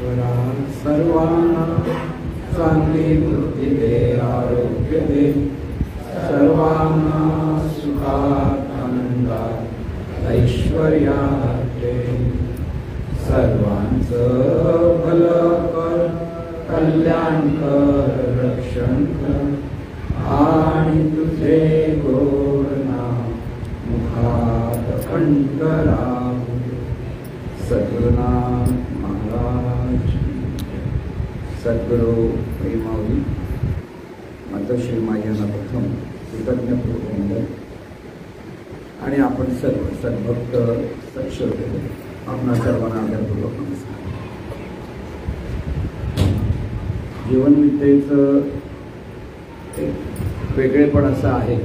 ईश्वरा सर्वांना चांगली बुद्धी दे, आरोग्य दे, सर्वांना सुखात आनंदात ऐश्वर्यात दे, सर्वांचं भलं कर, कल्याण कर, रक्षण कर, आणि तुझे गोड नाम मुखात कंठराहू. सद्गुरुनाथ महाराज. सद्गुरु प्रेमावली मातोश्री मायांना प्रथम कृतज्ञपूर्वक आणि आपण सर्व सद्भक्त सत्श्रोते आपणा सर्वांना आदरपूर्वक नमस्कार. जीवनविद्येचं एक वेगळेपण असं आहे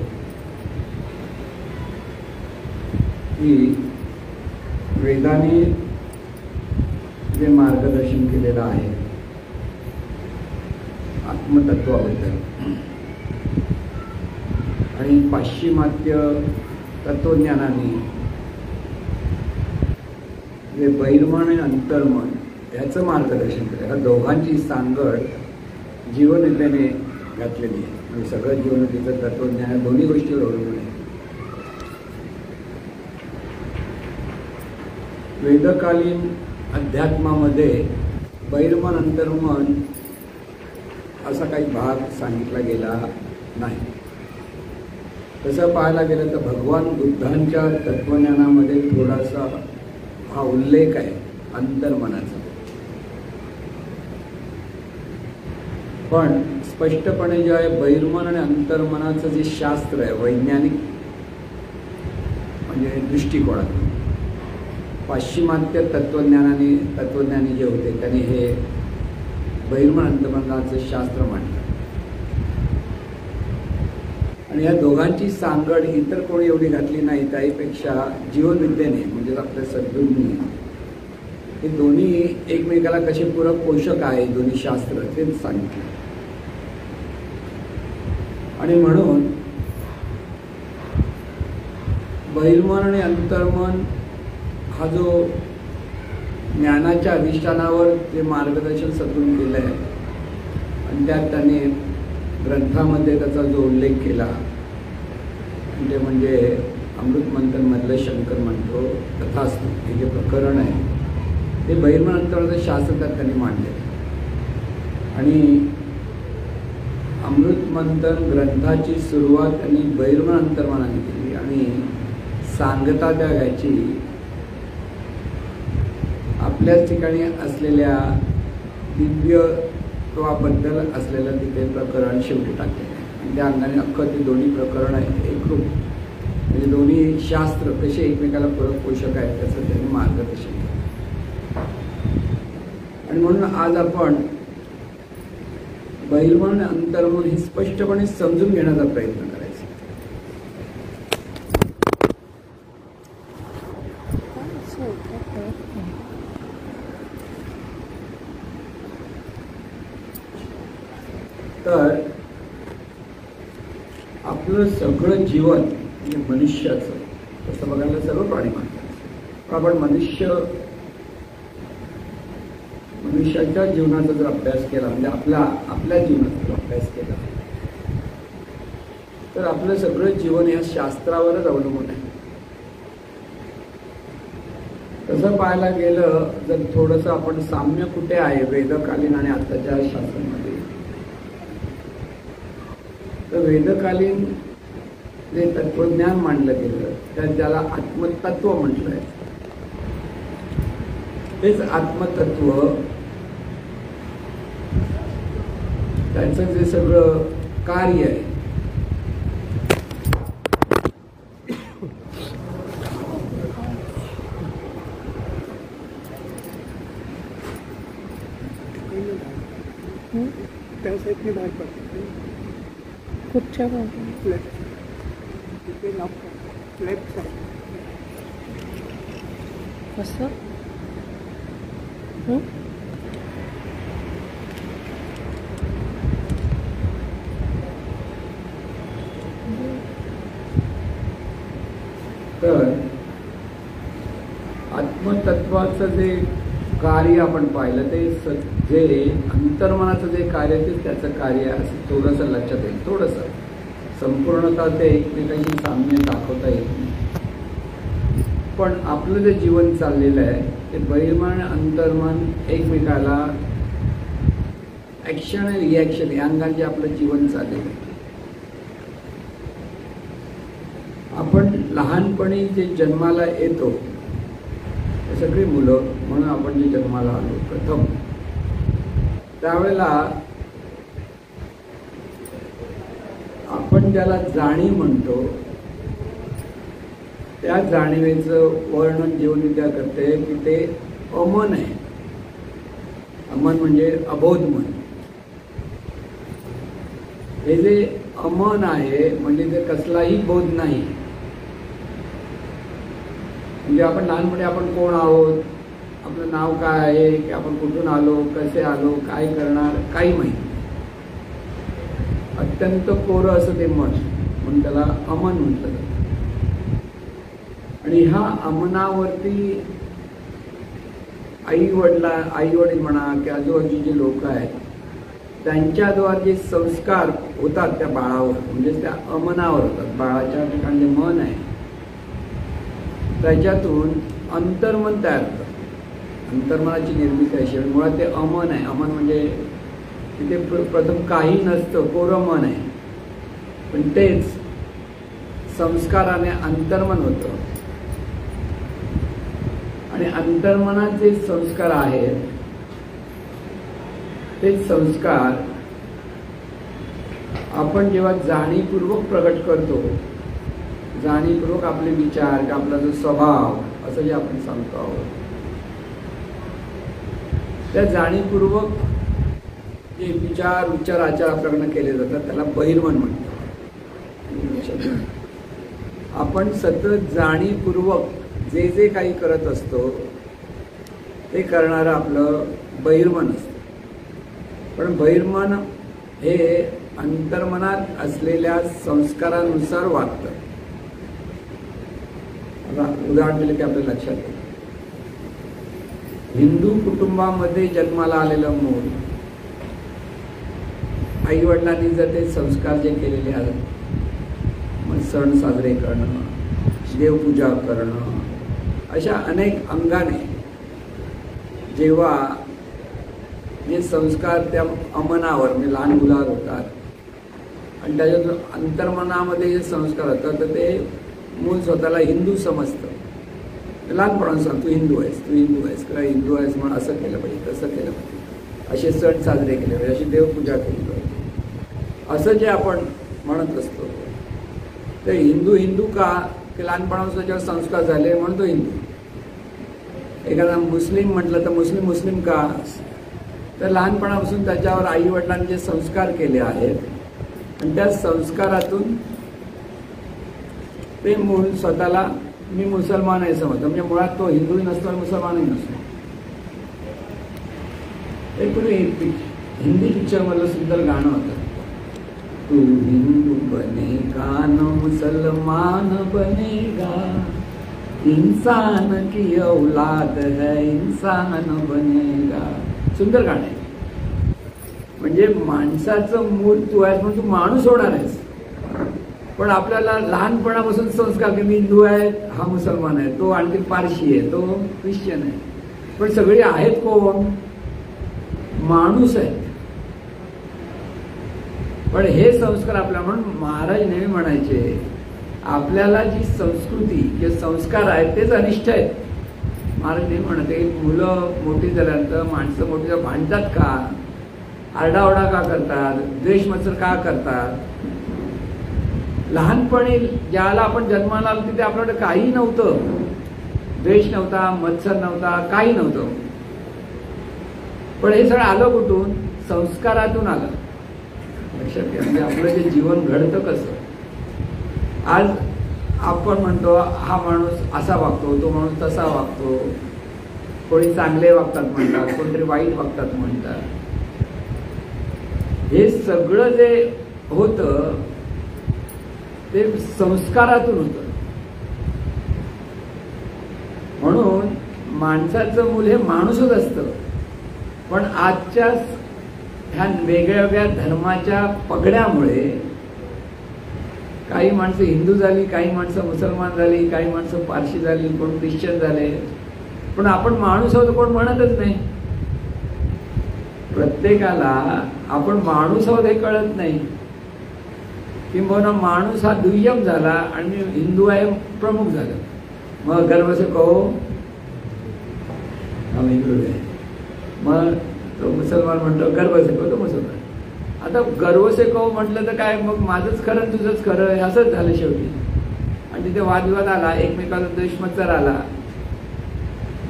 की वेदांनी जे मार्गदर्शन केलेलं आहे आत्मतत्वाबद्दल आणि पाश्चिमात्य तत्वज्ञानाने जे बहिर्मन आणि अंतर्मन याचं मार्गदर्शन केलं. ह्या दोघांची सांगड जीवनविद्येने घातलेली आहे. म्हणजे सगळं जीवनविद्येचं तत्वज्ञान दोन्ही गोष्टीवर अवलंबून आहे. वेदकालीन अध्यात्मामध्ये बहिर्मन अंतर्मन असा काही भाग सांगितला गेला नाही. तसं पाहायला गेलं तर भगवान बुद्धांच्या तत्वज्ञानामध्ये थोडासा हा उल्लेख आहे अंतर्मनाचा. पण स्पष्टपणे जे आहे बहिर्मन आणि अंतर्मनाचं जे शास्त्र आहे वैज्ञानिक म्हणजे दृष्टिकोनातून पाश्चिमात्य तत्वज्ञानी जे होते त्यांनी हे बहिर्मन अंतर्मनाचं शास्त्र मांडलं. आणि या दोघांची सांगड इतर कोणी एवढी घातली नाही. त्यापेक्षा जीवनविद्येने म्हणजे आपल्या सद्गुरूंनी हे दोन्ही एकमेकाला कसे पूरक पोषक आहे दोन्ही शास्त्र तेच सांगितलं. आणि म्हणून बहिर्मन आणि अंतर्मन हा जो ज्ञानाच्या अधिष्ठानावर जे मार्गदर्शन सद्गुरूंनी केलं आहे आणि त्यात त्याने ग्रंथामध्ये त्याचा जो उल्लेख केला ते म्हणजे अमृत मंथनमधलं शंकर म्हणतो तथास्तु हे जे प्रकरण आहे ते बहिर्मन अंतर्मनाचं शास्त्र त्यात त्यांनी मांडले. आणि अमृत मंथन ग्रंथाची सुरुवात त्यांनी बहिर्मन अंतर्मनाने केली आणि सांगता त्या घ्यायची आपल्याच ठिकाणी असलेल्या दिव्यत्वाबद्दल असलेलं तिथे प्रकरण शेवटी टाकलेलं आहे. आणि त्या अंगाने अख्खं ते दोन्ही प्रकरण एकरूप म्हणजे दोन्ही शास्त्र कसे एकमेकाला पूरक पोषक आहेत त्याचं त्यांनी मार्गदर्शन केलं. आणि म्हणून आज आपण बहिर्मन अंतर्मन हे स्पष्टपणे समजून घेण्याचा प्रयत्न करायचा. तर आपलं सगळं जीवन म्हणजे मनुष्याचं तसं बघायला सर्व प्राणी मानतात. आपण मनुष्याच्या जीवनाचा जर अभ्यास केला म्हणजे आपल्या जीवनाचा जर अभ्यास केला तर आपलं सगळं जीवन या शास्त्रावरच अवलंबून आहे. तसं पाहायला गेलं जर थोडंसं आपण साम्य कुठे आहे वेदकालीन आणि आताच्या शास्त्रामध्ये तर वेदकालीन जे तत्वज्ञान मांडलं गेलं त्यात ज्याला आत्मतत्व म्हटलं आहे तेच आत्मतत्व त्याचं जे सगळं कार्य आहे त्या साईडने बाहेर पडते कुठच्या बाजूने लेफ्ट साईड कसं तर आत्मतत्वाचं जे कार्य आपण पाहिलं ते जे अंतर्मनाचं जे कार्य आहे ते त्याचं कार्य आहे असं थोडंसं लक्षात येईल. थोडंसं संपूर्णतः ते एकमेकांशी साम्य दाखवता येत नाही. पण आपलं जे जीवन चाललेलं आहे ते बहिर्मन अंतर्मन एकमेकाला ॲक्शन आणि रिॲक्शन या अंगांचे आपलं जीवन चाललेलं आहे. आपण लहानपणी जे जन्माला येतो ते सगळी मुलं म्हणून आपण जे जन्माला आलो प्रथम त्यावेळेला आपण ज्याला जाणीव म्हणतो त्या जाणीवेचं वर्णन जीवनविद्या करते की ते अमन आहे. अमन म्हणजे अबोध मन. हे जे अमन आहे म्हणजे ते कसलाही बोध नाही. म्हणजे आपण लहानपणी आपण कोण आहोत, आपलं नाव काय आहे, की आपण कुठून आलो, कसे आलो, काय करणार, काही माहिती. अत्यंत कोरं असं ते मन म्हणून त्याला अमन म्हटलं जातं. आणि ह्या अमनावरती आई वडील म्हणा की आजूबाजूचे जे लोक आहेत त्यांच्याद्वारे जे संस्कार होतात त्या बाळावर म्हणजे त्या अमनावर होतात. बाळाच्या ठिकाणी जे मन आहे त्याच्यातून अंतर्मन तयार होतं. अंतर्मनाची निर्मिती अशी मुळात ते अमन आहे. अमन म्हणजे तिथे प्रथम काही नसतं, कोरं मन आहे. पण तेच संस्काराने अंतर्मन होतं. आणि अंतर्मनात जे संस्कार आहेत ते संस्कार आपण जेव्हा जाणीवपूर्वक प्रकट करतो, जाणीवपूर्वक आपले विचार की आपला जो स्वभाव असं जे आपण सांगतो आहोत त्या जाणीवपूर्वक जे विचार उच्चार आचार आपल्याकडनं केले जातात त्याला बहिर्मन म्हणतात. आपण सतत जाणीवपूर्वक जे जे काही करत असतो ते करणारं आपलं बहिर्मन असतं. पण बहिर्मन हे अंतर्मनात असलेल्या संस्कारानुसार वागतं. उदाहरण दिलं की आपल्या लक्षात येईल. हिंदू कुटुंबामध्ये जन्माला आलेलं मूल आई वडिलांनी जर ते संस्कार जे केलेले आहेत मग सण साजरे करणं, देवपूजा करणं, अशा अनेक अंगाने जेव्हा जे संस्कार त्या अमनावर म्हणजे लहान मुलावर होतात आणि त्याच्यातून अंतर्मनामध्ये जे संस्कार होतात तर ते मूल स्वतःला हिंदू समजतं. लहानपणापासून सांग तू हिंदू आहेस, तू हिंदू आहेस, किंवा हिंदू आहेस म्हणून असं केलं पाहिजे, तसं केलं पाहिजे, असे सण साजरे केले पाहिजे, अशी देवपूजा केली पाहिजे, असं जे आपण म्हणत असतो ते हिंदू का की लहानपणापासून त्याच्यावर संस्कार झाले म्हणून तो हिंदू. एखादा मुस्लिम म्हटलं तर मुस्लिम का तर लहानपणापासून त्याच्यावर आई वडिलांनी जे संस्कार केले आहेत आणि त्या संस्कारातून ते मूल स्वतःला मी मुसलमान आहे समजतो. म्हणजे मुळात तो हिंदूही नसतो आणि मुसलमानही नसतो. एक कोणी हिंदी पिक्चरमधलं सुंदर गाणं होतं, तू हिंदू बनेगा न मुसलमान बनेगा, इंसान की औलाद है इंसान बनेगा. सुंदर गाणं आहे. म्हणजे माणसाचं मूळ तू आहेस म्हणून तू माणूस होणार आहेस. पण आपल्याला लहानपणापासून संस्कार की मी हिंदू आहे, हा मुसलमान आहे, तो आणखी पारशी आहे, तो ख्रिश्चन आहे. पण सगळे आहेत कोण? माणूस आहेत. पण हे संस्कार आपल्या म्हणून महाराज नेहमी म्हणायचे आपल्याला जी संस्कृती किंवा संस्कार आहेत तेच अनिष्ट आहेत. महाराज नेहमी म्हणते मुलं मोठी झाल्यानंतर माणसं मोठी भांडतात का, आरडाओरडा का करतात, द्वेष मत्सर का करतात. लहानपणी ज्याला आपण जन्माला आलो तिथे आपल्याकडे काही नव्हतं, द्वेष नव्हता, मत्सर नव्हता, काही नव्हतं. पण हे सगळं आलं कुठून? संस्कारातून आलं. लक्षात घ्या. म्हणजे आपलं जे जीवन घडतं कसं. आज आपण म्हणतो हा माणूस असा वागतो, तो माणूस तसा वागतो, कोणी चांगले वागतात म्हणतात, कोणतरी वाईट वागतात म्हणतात. हे सगळं जे होतं ते संस्कारातून होतं. म्हणून माणसाचं मूल हे माणूसच असतं. पण आजच्या ह्या वेगळ्या वेगळ्या धर्माच्या पगड्यामुळे काही माणसं हिंदू झाली, काही माणसं मुसलमान झाली, काही माणसं पारशी झाली, कोण ख्रिश्चन झाले, पण आपण माणूस आहोत कोण म्हणतच नाही. प्रत्येकाला आपण माणूस आहोत हे कळत नाही. किंबहुना माणूस हा दुय्यम झाला आणि हिंदू आहे प्रमुख झाला. मग गर्व से कहो हम हिंदू आहे, मग तो मुसलमान म्हणतो गर्व से कहो तो मुसलमान. आता गर्व से कहो म्हटलं तर काय, मग माझंच खरं तुझंच खरं असंच झालं शेवटी. आणि तिथे वादविवाद आला, एकमेकाला द्वेषमत्सर आला.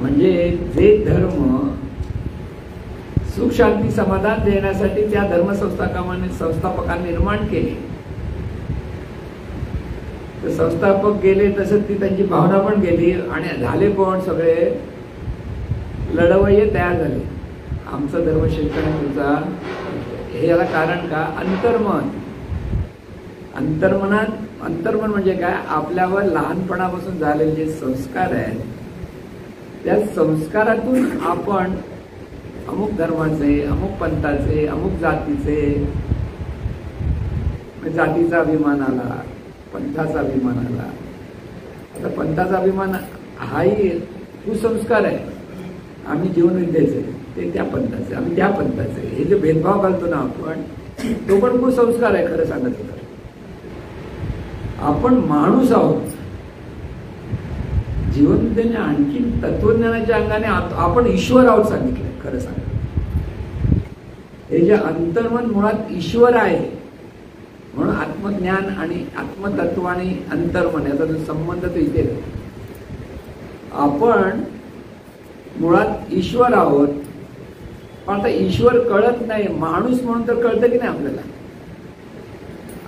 म्हणजे जे धर्म सुख शांती समाधान देण्यासाठी त्या संस्थापकांनी निर्माण केले, तर संस्थापक गेले तसंच ती त्यांची भावना पण गेली आणि झाले कोण सगळे लढवय्ये तयार झाले. आमचा धर्म श्रेष्ठ आणि तुमचा. हे याला कारण का? अंतर्मन. अंतर्मन म्हणजे काय? आपल्यावर लहानपणापासून झालेले जे संस्कार आहेत, त्या संस्कारातून आपण अमुक धर्माचे, अमुक पंथाचे, अमुक जातीचे, जातीचा अभिमान आला, पंथाचा अभिमान आला. आता पंथाचा अभिमान हाही कुसंस्कार आहे. आम्ही जीवनविद्येचे, ते त्या पंथाचे, आम्ही त्या पंथाचे, हे जे भेदभाव घालतो ना आपण, तो पण कुसंस्कार आहे. खरं सांगत तर आपण माणूस आहोत. जीवनविद्येने आणखी तत्वज्ञानाच्या अंगाने आपण ईश्वर आहोत सांगितलं. खरं सांग, हे जे अंतर्मन मुळात ईश्वर आहे. म्हणून आत्मज्ञान आणि आत्मतत्व आणि अंतर्मन याचा जो संबंध तो इथे, आपण मुळात ईश्वर आहोत. पण आता ईश्वर कळत नाही, माणूस म्हणून तर कळतं की नाही आपल्याला.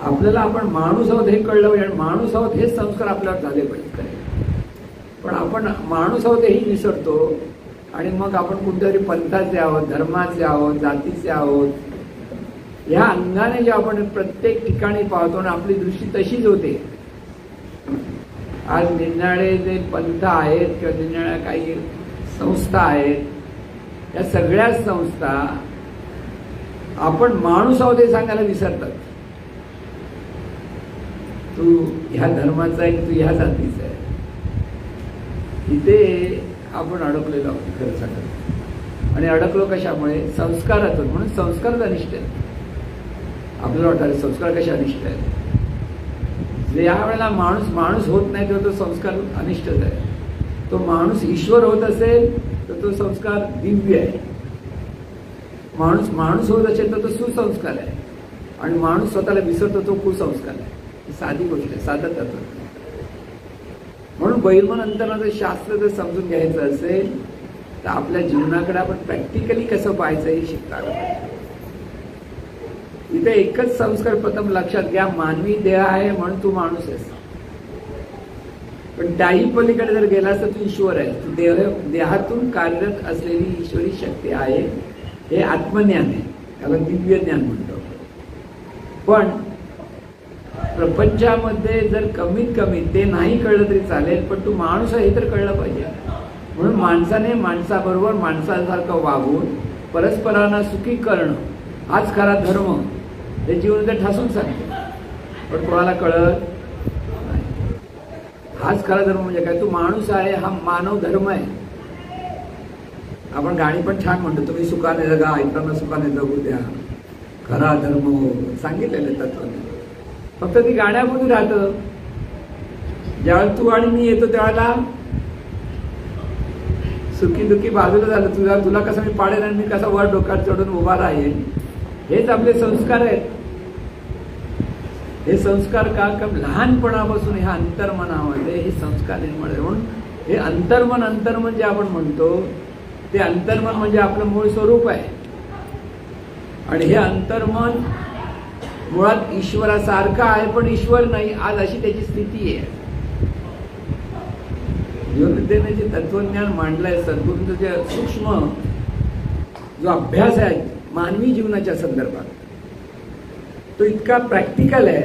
आपल्याला आपण माणूस आहोत हे कळलं पाहिजे, आणि माणूस आहोत हे संस्कार आपल्यावर झाले पाहिजे. पण आपण माणूस आहोत हेही विसरतो आणि मग आपण कुठेतरी पंथाचे आहोत, धर्माचे आहोत, जातीचे आहोत. ह्या अंगाने जे आपण प्रत्येक ठिकाणी पाहतो आणि आपली दृष्टी तशीच होते. आज निरनिराळे जे पंथ आहेत किंवा निरनिराळ्या काही संस्था आहेत, या सगळ्या संस्था आपण माणूस आहोत हे सांगायला विसरतात. तू ह्या धर्माचा आहे, तू ह्या जातीचा आहे. इथे आपण अडकलेलो आहोत खरं सांगत. आणि अडकलो कशामुळे? संस्कारातून. म्हणून संस्कारच अनिष्ट आहे. आपल्याला वाटतं संस्कार कशा अनिष्ट आहेत? ज्या वेळेला माणूस होत नाही तेव्हा तो संस्कार अनिष्टच आहे. तो माणूस ईश्वर होत असेल तर तो संस्कार दिव्य आहे. माणूस होत असेल तर तो सुसंस्कार आहे. आणि माणूस स्वतःला विसरतो तो कुसंस्कार आहे. ही साधी गोष्ट आहे, साधं तत्व. म्हणून बहिर्मन अंतर्मनाचं शास्त्र जर समजून घ्यायचं असेल तर आपल्या जीवनाकडे आपण प्रॅक्टिकली कसं पाहायचं हे शिकता आलं पाहिजे. इथे एकच संस्कार प्रथम लक्षात घ्या, मानवी देह आहे म्हणून तू माणूस आहेस. पण त्याही पलीकडे जर गेलास तर तू ईश्वर आहे. तू देहातून कार्यरत असलेली ईश्वरी शक्ती आहे. हे आत्मज्ञान आहे, त्याला दिव्य ज्ञान म्हणतो. पण प्रपंचामध्ये जर कमीत कमी ते नाही कळलं तरी चालेल, पण तू माणूस आहे हे तर कळलं पाहिजे. म्हणून माणसाने माणसाबरोबर माणसासारखं वागून परस्परांना सुखी करणं हाच खरा धर्म, हे जीवन ते ठासून सांगते. पण कोणाला कळत नाही. हाच खरा धर्म म्हणजे काय? तू माणूस आहे, हा मानव धर्म आहे. आपण गाणी पण छान म्हणतो, तुम्ही सुखाने जगा, इतरांना सुखाने जगू द्या, खरा धर्म सांगितलेले तत्वाने. फक्त ती गाण्यामध्ये राहतं. ज्यावेळेला तू आणि मी येतो त्यावेळेला सुखी दुखी बाजूला झालं. तुला कसं मी पाडेन आणि मी कसा वर डोक्यात चढून उभा राहील, हेच आपले संस्कार आहेत. हे संस्कार का लहानपणापासून ह्या अंतर्मनामध्ये हे संस्कार निर्माण झाले. म्हणून हे अंतर्मन जे आपण म्हणतो ते अंतर्मन म्हणजे आपलं मूळ स्वरूप आहे. आणि हे अंतर्मन मुळात ईश्वरासारखं आहे पण ईश्वर नाही, आज अशी त्याची स्थिती आहे. जीवनविद्येने जे तत्वज्ञान मांडलंय, सद्गुरूंचा जे सूक्ष्म जो अभ्यास आहे मानवी जीवनाच्या संदर्भात, तो इतका प्रॅक्टिकल आहे.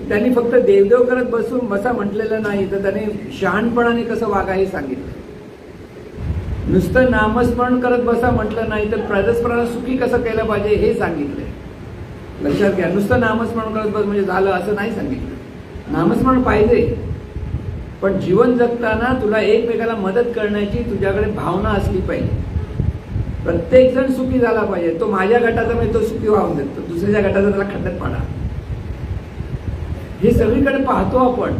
त्यांनी फक्त देवदेव करत बसा म्हटलेलं नाही, तर त्याने शहाणपणाने कसं वागा हे सांगितलं. नुसतं नामस्मरण करत बसा म्हटलं नाही तर परस्परांना सुखी कसं केलं पाहिजे हे सांगितलंय. लक्षात घ्या, नुसतं नामस्मरण करत बस म्हणजे झालं असं नाही सांगितलं. नामस्मरण पाहिजे, पण जीवन जगताना तुला एकमेकाला मदत करण्याची तुझ्याकडे भावना असली पाहिजे. प्रत्येक जण सुखी झाला पाहिजे. तो माझ्या गटाचा म्हणजे तो सुखी व्हावून देतो, दुसऱ्याच्या गटाचा त्याला खड्ड्यात पाडा. हे सगळीकडे पाहतो आपण,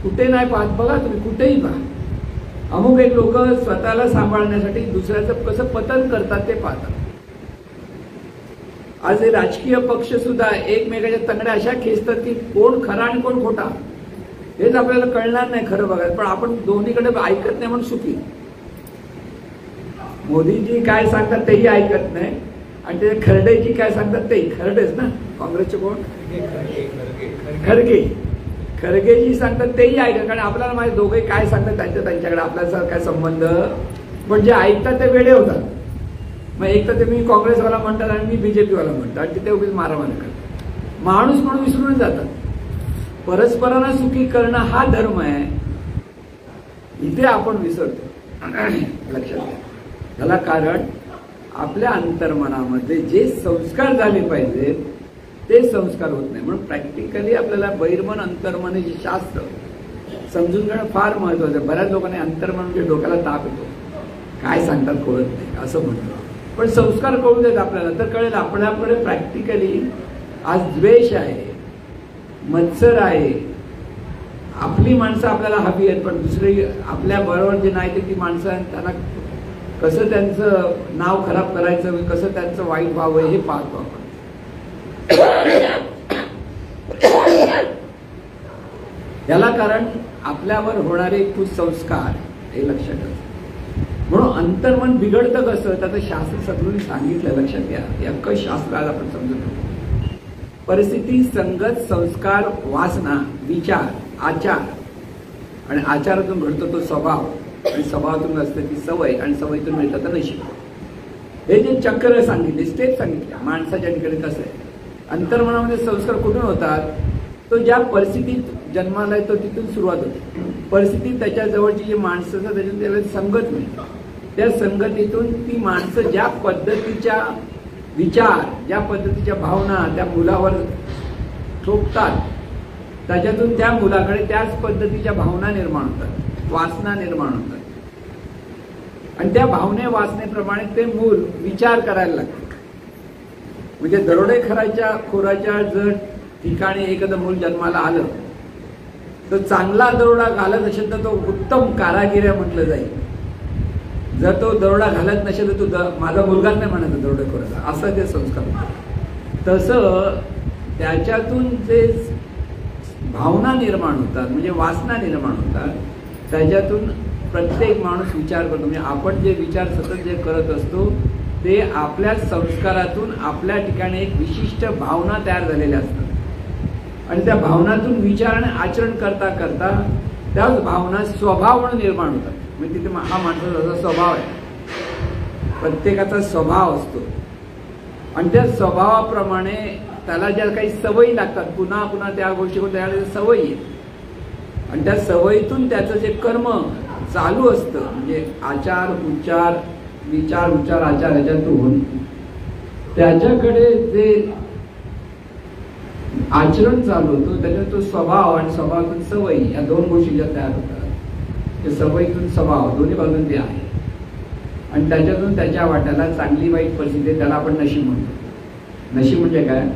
कुठे नाही पाहत. बघा तुम्ही कुठेही पहा, अमुक एक लोक स्वतःला सांभाळण्यासाठी दुसऱ्याचं कसं पतन करतात ते पाहतात. आज हे राजकीय पक्ष सुद्धा एकमेकाच्या तंगड्या अशा खेचतात की कोण खरा आणि कोण खोटा हेच आपल्याला कळणार नाही खरं बघायला. पण आपण दोन्हीकडे ऐकत नाही म्हणून सुखी. मोदीजी काय सांगतात तेही ऐकत नाही आणि ते खरडेजी काय सांगतात तेही. खरडेच ना काँग्रेसचे कोण, खरगेजी सांगतात तेही ऐकत. कारण आपल्याला माहिती दोघे काय सांगतात त्यांच्याकडे आपल्याचा काय संबंध. पण जे ऐकतात ते वेडे होतात. मग एक तर ते मी काँग्रेसवाला म्हणतात आणि मी बीजेपीवाला म्हणतात आणि तिथे उगीच मारामारी करतात. माणूस म्हणून विसरून जातात. परस्परांना सुखी करणं हा धर्म आहे, इथे आपण विसरतो. लक्षात घ्या. त्याला कारण आपल्या अंतर्मनामध्ये जे संस्कार झाले पाहिजेत ते संस्कार होत नाही. म्हणून प्रॅक्टिकली आपल्याला बहिर्मन अंतर्मन हे शास्त्र समजून घेणं फार महत्वाचं आहे. बऱ्याच लोकांनी अंतर्मन म्हणजे डोक्याला ताप येतो, काय सांगतात कळत नाही असं म्हणतो. पण संस्कार कळू देत आपल्याला तर कळेल. आपल्याकडे प्रॅक्टिकली आज द्वेष आहे, मत्सर आहे. आपली माणसं आपल्याला हवी आहेत, पण दुसरी आपल्या बरोबर जे नाही ती माणसं त्यांना कसं त्यांचं नाव खराब करायचं, कसं त्यांचं वाईट व्हावं हे पाहतो आपण. याला कारण आपल्यावर होणारे कुसंस्कार हे लक्षात ठेवा. म्हणून अंतर्मन बिघडतं कसं त्याचं शास्त्र सगळं सांगितलं. लक्षात घ्या, हे अख्खं शास्त्र आज आपण समजून घेऊ. परिस्थिती, संगत, संस्कार, वासना, विचार, आचार आणि आचारातून घडतो तो स्वभाव आणि स्वभावातून असते ती सवय आणि सवयीतून मिळतं तर नशीब. हे जे चक्र सांगितले, स्टेप सांगितल्या माणसाच्या ठिकाणी कसं आहे. अंतर्मनामध्ये संस्कार कुठून होतात, तो ज्या परिस्थितीत जन्माला येतो तिथून सुरुवात होते. परिस्थितीत त्याच्या जवळची जी माणसं असतात त्याच्यातून त्याला संगत मिळते. त्या संगतीतून ती माणसं ज्या पद्धतीच्या विचार, ज्या पद्धतीच्या भावना त्या मुलावर ठोकतात त्याच्यातून त्या मुलाकडे त्याच पद्धतीच्या भावना निर्माण होतात, वासना निर्माण होतात. आणि त्या भावने वासनेप्रमाणे ते मूल विचार करायला लागतं. म्हणजे दरोडेखोराच्या जर ठिकाणी एखादं मूल जन्माला आलं तर चांगला दरोडा घालत असेल तर तो उत्तम कारागीर आहे म्हटलं जाईल. जर तो दरोडा घालत नसेल तर तो माझा मुलगाच नाही म्हणायचा दरोडेखोराचा, असं ते संस्कार होतात. तसं त्याच्यातून जे भावना निर्माण होतात म्हणजे वासना निर्माण होतात त्याच्यातून प्रत्येक माणूस विचार करतो. म्हणजे आपण जे विचार सतत जे करत असतो ते आपल्या संस्कारातून आपल्या ठिकाणी एक विशिष्ट भावना तयार झालेल्या असतात आणि त्या भावनातून विचार आणि आचरण करता करता त्याच भावना स्वभाव म्हणून निर्माण होतात. म्हणजे तिथे हा माणसाचा स्वभाव आहे, प्रत्येकाचा स्वभाव असतो आणि त्या स्वभावाप्रमाणे त्याला ज्या काही सवयी लागतात पुन्हा पुन्हा त्या गोष्टी त्याला सवयी आहे आणि त्या सवयीतून त्याचं जे कर्म चालू असतं म्हणजे आचार उच्चार विचार उच्चार आचार याच्यातून त्याच्याकडे जे आचरण चालू होतं त्याच्यात तो स्वभाव आणि स्वभावातून सवयी या दोन गोष्टी ज्या तयार होतात. ते सवयीतून स्वभाव दोन्ही बाजून ते आहे आणि त्याच्यातून त्याच्या वाट्याला चांगली वाईट परिस्थिती त्याला आपण नशीब म्हणतो. नशीब म्हणजे काय,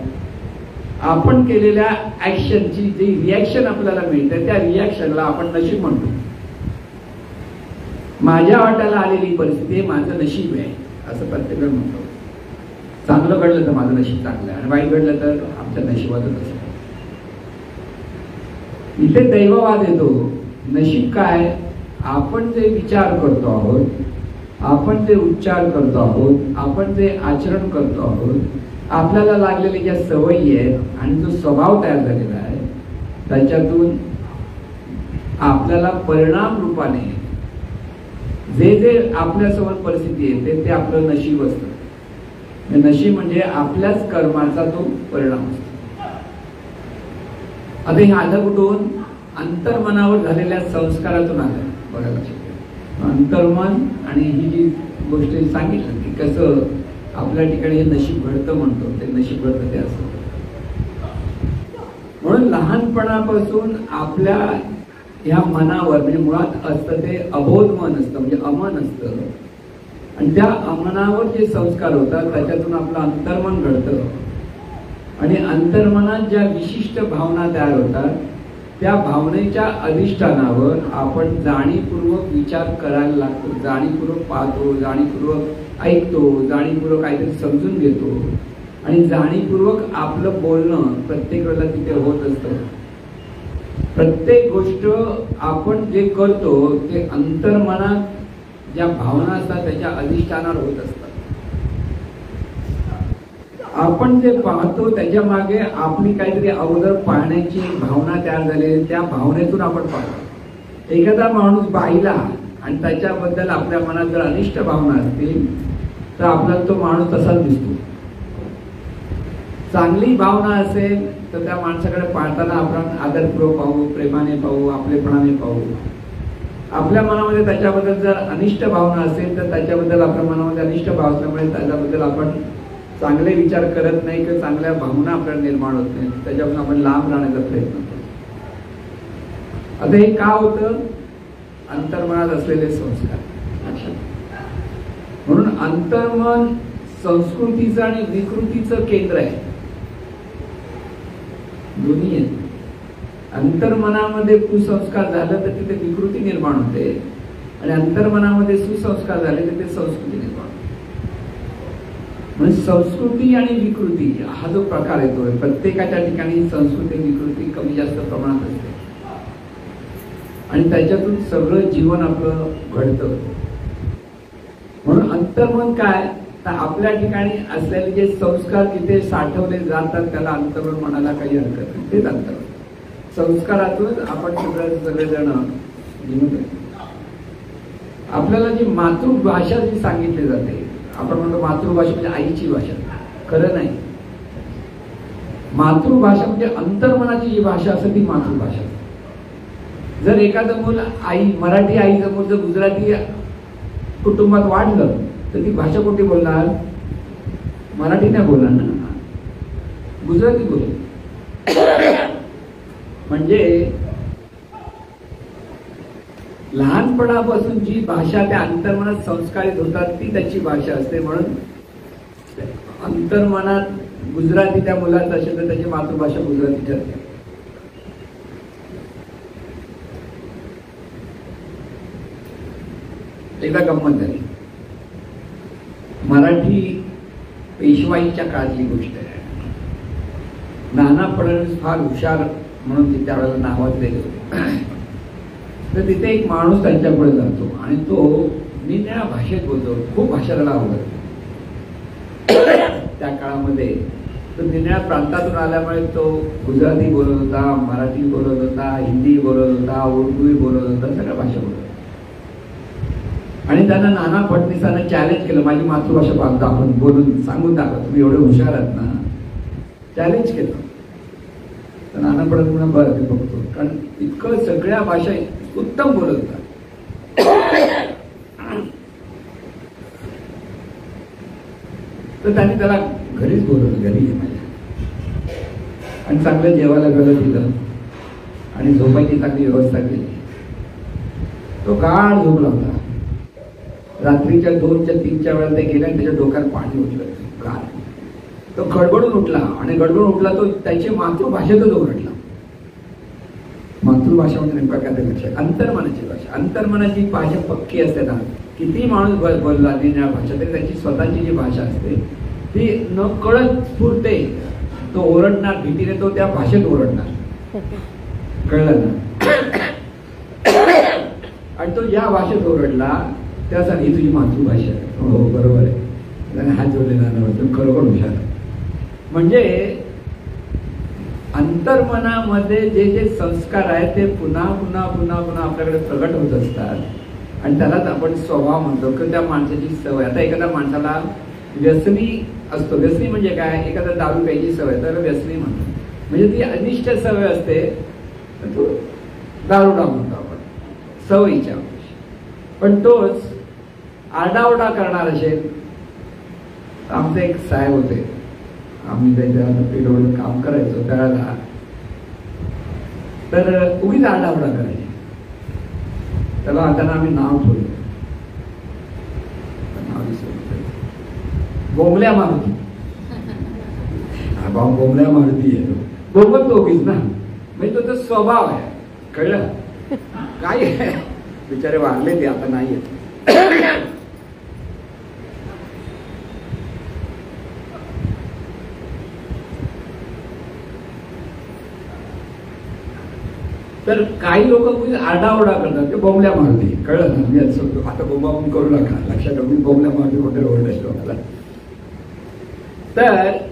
आपण केलेल्या ऍक्शनची जी रिॲक्शन आपल्याला मिळते त्या रिॲक्शनला आपण नशीब म्हणतो. माझ्या वाट्याला आलेली परिस्थिती माझं नशीब आहे असं प्रत्येकजण म्हणतो. चांगलं घडलं तर माझं नशीब चांगलं आहे आणि वाईट घडलं तर आमच्या नशिबातच असं. इथे दैववाद येतो. नशीब काय, आपण जे विचार करतो आहोत, आपण जे उच्चार करतो आहोत, आपण जे आचरण करतो आहोत, आपल्याला लागलेल्या ज्या सवयी आहेत आणि जो स्वभाव तयार झालेला आहे त्याच्यातून आपल्याला परिणाम रूपाने जे जे आपल्यासमोर परिस्थिती येते ते आपलं नशीब असतं. नशीब म्हणजे आपल्याच कर्माचा तो परिणाम असतो. आता हे आलं कुठून, अंतर्मनावर झालेल्या संस्कारातून आलं. बघा लक्षात, अंतर्मन आणि ही जी गोष्ट सांगितलं की कसं आपल्या ठिकाणी हे नशीब घडतं म्हणतो, ते नशीब घडतं ते असं. म्हणून लहानपणापासून आपल्या ह्या मनावर म्हणजे मुळात असतं ते अबोध मन असतं, म्हणजे अमन असतं, आणि त्या अमनावर जे संस्कार होतात त्याच्यातून आपलं अंतर्मन घडतं. आणि अंतर्मनात ज्या विशिष्ट भावना तयार होतात त्या भावनेच्या अधिष्ठानावर आपण जाणीवपूर्वक विचार करायला लागतो, जाणीवपूर्वक पाहतो, जाणीवपूर्वक ऐकतो, जाणीवपूर्वक काहीतरी समजून घेतो, आणि जाणीवपूर्वक आपलं बोलणं प्रत्येक वेळेला तिथे होत असतं. प्रत्येक गोष्ट आपण जे करतो ते अंतर्मनात ज्या भावना असतात त्याच्या अधिष्ठानावर होत असतात. आपण जे पाहतो त्याच्या मागे आपली काहीतरी अगोदर पाहण्याची भावना तयार झाली, त्या भावनेतून आपण पाहतो. एखादा माणूस पाहिला आणि त्याच्याबद्दल आपल्या मनात जर अनिष्ट भावना असतील तर आपल्याला तो माणूस तसाच दिसतो. चांगली भावना असेल तर त्या माणसाकडे पाहताना आपण आदरपूर्वक पाहू, प्रेमाने पाहू, आपलेपणाने पाहू. आपल्या मनामध्ये त्याच्याबद्दल जर अनिष्ट भावना असेल तर त्याच्याबद्दल आपल्या मनामध्ये अनिष्ट भाव असल्यामुळे त्याच्याबद्दल आपण चांगले विचार करत नाही किंवा चांगल्या भावना आपल्याला निर्माण होत नाही, त्याच्यापासून आपण लांब राहण्याचा प्रयत्न करतो. आता हे का होतं? अंतर्मनात असलेले संस्कार. म्हणून अंतर्मन संस्कृतीचं आणि विकृतीचं केंद्र आहे, दोन्ही आहे. अंतर्मनामध्ये कुसंस्कार झालं तर तिथे विकृती निर्माण होते, आणि अंतर्मनामध्ये सुसंस्कार झाले तर ते संस्कृती निर्माण होते. म्हणजे संस्कृती आणि विकृती हा जो प्रकार येतो, प्रत्येकाच्या ठिकाणी संस्कृती विकृती कमी जास्त प्रमाणात असते, आणि त्याच्यातून सगळं जीवन आपलं घडतं. म्हणून अंतर्मन काय तर आपल्या ठिकाणी असलेले जे संस्कार जिथे साठवले जातात त्याला अंतर्मन म्हणायला काही हरकत नाही, तेच अंतर्मन. संस्कारातून आपण सगळेजण जीवन. आपल्याला जी मातृभाषा जी सांगितली जाते, आपण म्हणतो मातृभाषा म्हणजे आईची भाषा, खरं नाही. मातृभाषा म्हणजे अंतर्मनाची जी भाषा असते ती मातृभाषा. जर एखादं मूल आई मराठी आई समोर जर गुजराती कुटुंबात वाढलं तर ती भाषा कोणती बोलणार? मराठी नाही बोलणार ना, गुजराती बोल. म्हणजे लहानपणापासून जी भाषा त्या अंतर्मनात संस्कारित होतात ती त्याची भाषा असते. म्हणून अंतर्मनात गुजराती त्या मुलाचं असेल तर त्याची मातृभाषा गुजराती ठरते. एकदा गंमत झाली, मराठी पेशवाईच्या काळातली गोष्ट आहे. नाना फडणवीस फार हुशार म्हणून त्यावेळेला नावाजलेले होते. तर तिथे एक माणूस त्यांच्यापुढे जातो आणि तो निन्या भाषेत बोलतो, खूप भाषा त्याला आवडत त्या काळामध्ये. तो निन्या प्रांतातून आल्यामुळे तो गुजराती बोलत होता, मराठी बोलत होता, हिंदी बोलत होता, उर्दूही बोलत होता, सगळ्या भाषा बोलत होता. आणि त्यांना नाना फडणवीसांना चॅलेंज केलं, माझी मातृभाषा आपण बोलून सांगून दाखवा, तुम्ही एवढे हुशार आहात ना, चॅलेंज केलं. तर नाना फडणवीस म्हणून बरं ते बघतो, कारण इतकं सगळ्या भाषा उत्तम बोलत होता. तर त्यांनी त्याला घरीच बोलवलं, घरी ये माझ्या, आणि चांगलं जेवायला घालत दिलं आणि झोपायची चांगली व्यवस्था केली. तो गाढ झोपला होता. रात्रीच्या 2च्या 3च्या वेळेला ते गेले आणि त्याच्या डोक्यात पाणी उठलं गाढ. तो गडबडून उठला आणि गडबडून उठला तो त्याची मातृभाषेतच ओरडला. मातृभाषा म्हणजे नेमका काय ते लक्षात, अंतर्मनाची भाषा. अंतर्मनाची भाषा पक्की असते ना, किती माणूस बोलला निन्या भाषा तरी त्याची स्वतःची जी भाषा असते ती न कळत स्फुरते. तो ओरडणार, भीतीने तो त्या भाषेत ओरडणार, कळलं ना. आणि तो या भाषेत ओरडला त्यासाठी ही तुझी मातृभाषा आहे. हो बरोबर आहे, त्याने हात जोडलेला नव्हतं, खरोखर हुशार. म्हणजे अंतर्मनामध्ये जे जे संस्कार आहेत ते पुन्हा पुन्हा पुन्हा पुन्हा आपल्याकडे प्रगट होत असतात, आणि त्यालाच आपण स्वभाव म्हणतो की त्या माणसाची सवय. आता एखाद्या माणसाला व्यसनी असतो, व्यसनी म्हणजे काय, एखादा दारू प्यायची सवय तर व्यसनी म्हणतो. म्हणजे ती अनिष्ट सवय असते, तो दारुडा म्हणतो आपण, सवयीच्या. पण तोच आरडाओरडा करणार असेल. आमचे एक साहेब होते, आम्ही त्याच्या पेडोवर काम करायचो त्यावेळेला, तर उगीच आरडाओरडा करायचे. त्याला आता आम्ही नाव ठेवलं, बोंबल्या मारुती. बोंबल्या मारुती आहे, बोंबत उगीच ना, म्हणजे तो स्वभाव आहे. कळलं काय आहे, बिचारे वाढले ते आता नाही येत. तर काही लोक आरडाओरडा करतात, ते बोंबल्या मारते. कळलं ना, मी असं आता बोंबाबोंब करू नका, लक्षात ठेवा, मी बोंबल्या मारते वगैरे ओरडायचो मला. तर